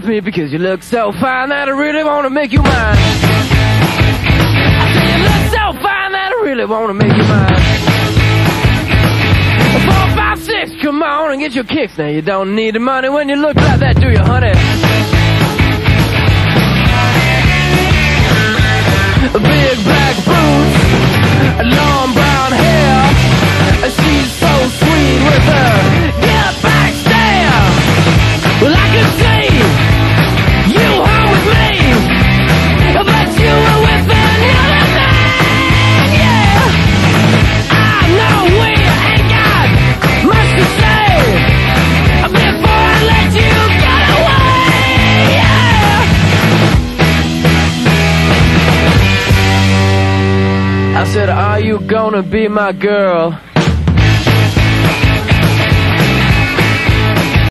me because you look so fine that I really wanna make you mine. I say you look so fine that I really wanna make you mine. 4, 5, 6, come on and get your kicks. Now you don't need the money when you look like that, do you, honey? Big black boots, long brown hair. She's so sweet with her get back stare. Well, I could see you home with me, but you were with another man, yeah. I know we ain't got much to say before I let you get away, yeah. I said, are you gonna be my girl?